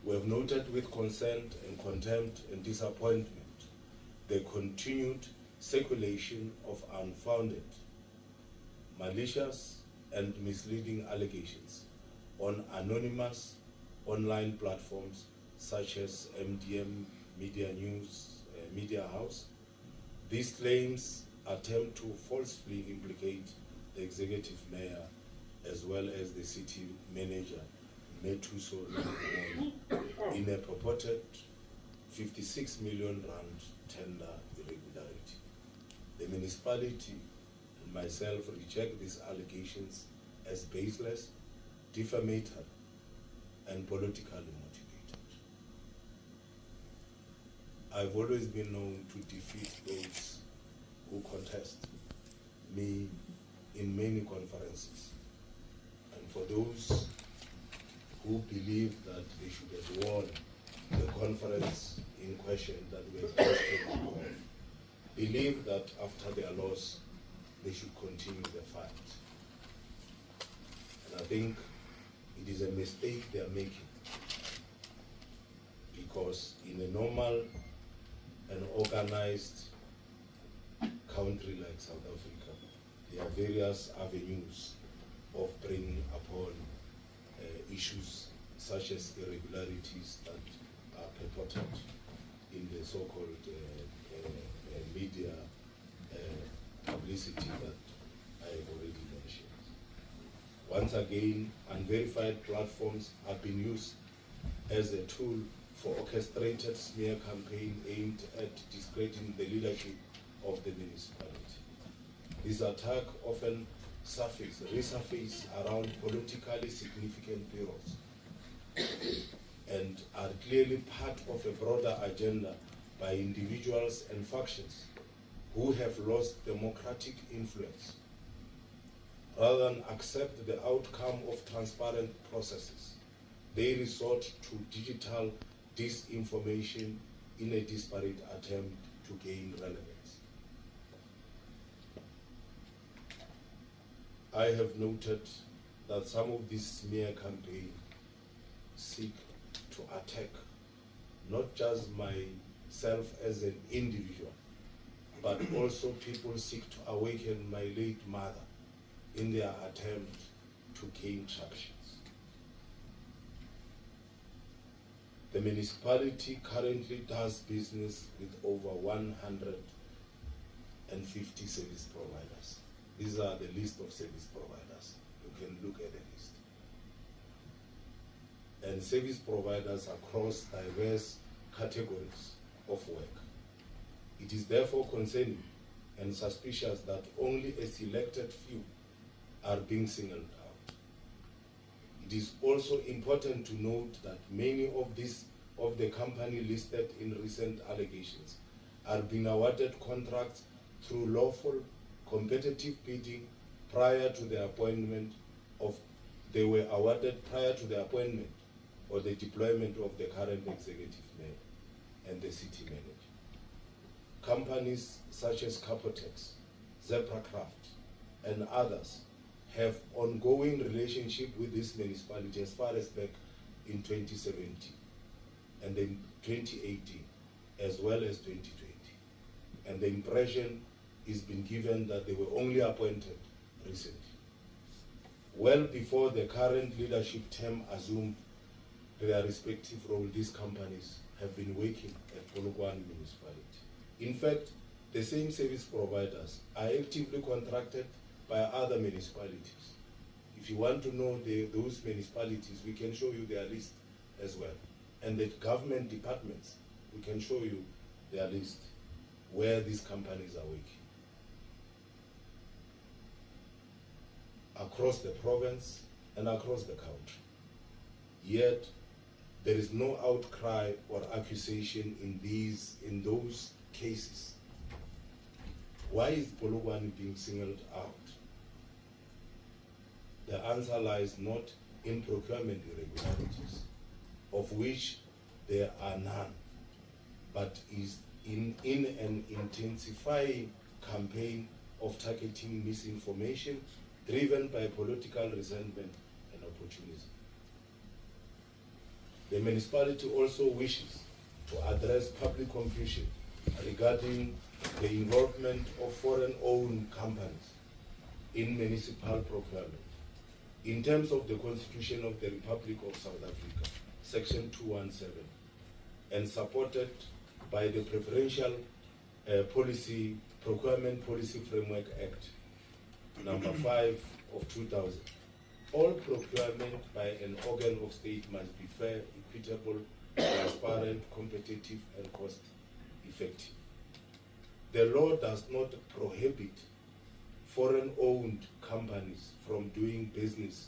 We have noted with concern and contempt and disappointment the continued circulation of unfounded, malicious, and misleading allegations on anonymous online platforms such as MDM Media News, Media House. These claims attempt to falsely implicate the executive mayor as well as the city manager, Metuso, in a purported 56 million rand tender irregularity. The municipality and myself reject these allegations as baseless, defamatory, and politically motivated. I've always been known to defeat those who contest me in many conferences. And for those who believe that they should have won the conference in question that we have just taken on, believe that after their loss, they should continue the fight. And I think it is a mistake they are making, because in a normal and organized country like South Africa, there are various avenues of bringing upon issues such as irregularities that are purported in the so-called media publicity that I have already mentioned. Once again, unverified platforms have been used as a tool for orchestrated smear campaign aimed at discrediting the leadership of the municipality. These attacks often resurface around politically significant periods and are clearly part of a broader agenda by individuals and factions who have lost democratic influence. Rather than accept the outcome of transparent processes, they resort to digital disinformation in a disparate attempt to gain relevance. I have noted that some of these smear campaigns seek to attack not just myself as an individual, but also people seek to awaken my late mother in their attempt to gain tractions. The municipality currently does business with over 150 service providers. These are the list of service providers. You can look at the list. And service providers across diverse categories of work. It is therefore concerning and suspicious that only a selected few are being singled out. It is also important to note that many of the company listed in recent allegations are being awarded contracts through lawful competitive bidding prior to the appointment they were awarded prior to the appointment or the deployment of the current executive mayor and the city manager. Companies such as Capotex, Zebracraft, and others have ongoing relationship with this municipality as far as back in 2017 and then 2018 as well as 2020. And the impression is been given that they were only appointed recently. Well before the current leadership term assumed their respective role, these companies have been working at Polokwane Municipality. In fact, the same service providers are actively contracted by other municipalities. If you want to know those municipalities, we can show you their list as well. And the government departments, we can show you their list where these companies are working. Across the province and across the country. Yet, there is no outcry or accusation in those cases. Why is Polokwane being singled out? The answer lies not in procurement irregularities, of which there are none, but is in an intensifying campaign of targeting misinformation driven by political resentment and opportunism. The municipality also wishes to address public confusion regarding the involvement of foreign-owned companies in municipal procurement. In terms of the Constitution of the Republic of South Africa, Section 217, and supported by the Preferential Procurement Policy Framework Act, number 5 of 2000, all procurement by an organ of state must be fair, equitable, transparent, competitive, and cost-effective. The law does not prohibit foreign-owned companies from doing business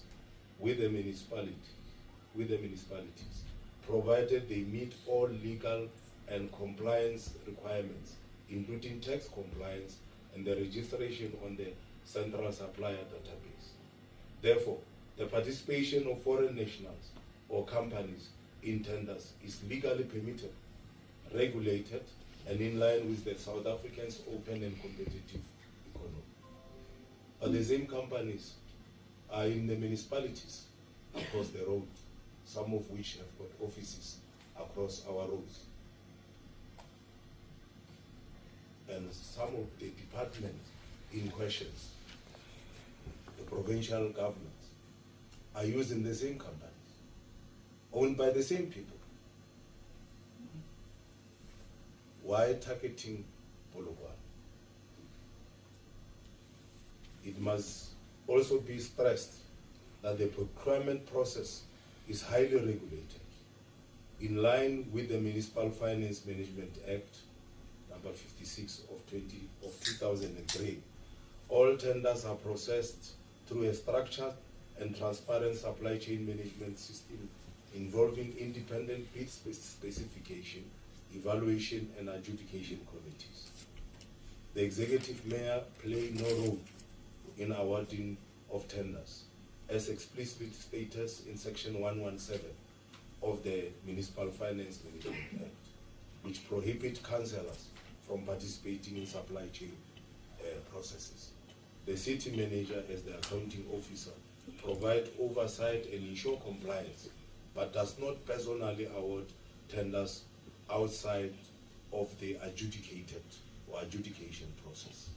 with the municipalities, provided they meet all legal and compliance requirements, including tax compliance and the registration on the Central Supplier Database. Therefore, the participation of foreign nationals or companies in tenders is legally permitted, regulated, and in line with the South African's open and competitive economy. But the same companies are in the municipalities across the road, some of which have got offices across our roads. And some of the departments in questions, the provincial governments, are using the same companies, owned by the same people. Why targeting Polokwane? It must also be stressed that the procurement process is highly regulated, in line with the Municipal Finance Management Act, number 56 of 2003. All tenders are processed through a structured and transparent supply chain management system involving independent bid specification, evaluation, and adjudication committees. The executive mayor play no role in awarding of tenders, as explicitly stated in Section 117 of the Municipal Finance Management Act, which prohibit councillors from participating in supply chain processes. The city manager, as the accounting officer, provide oversight and ensure compliance, but does not personally award tenders outside of the adjudicated or adjudication process.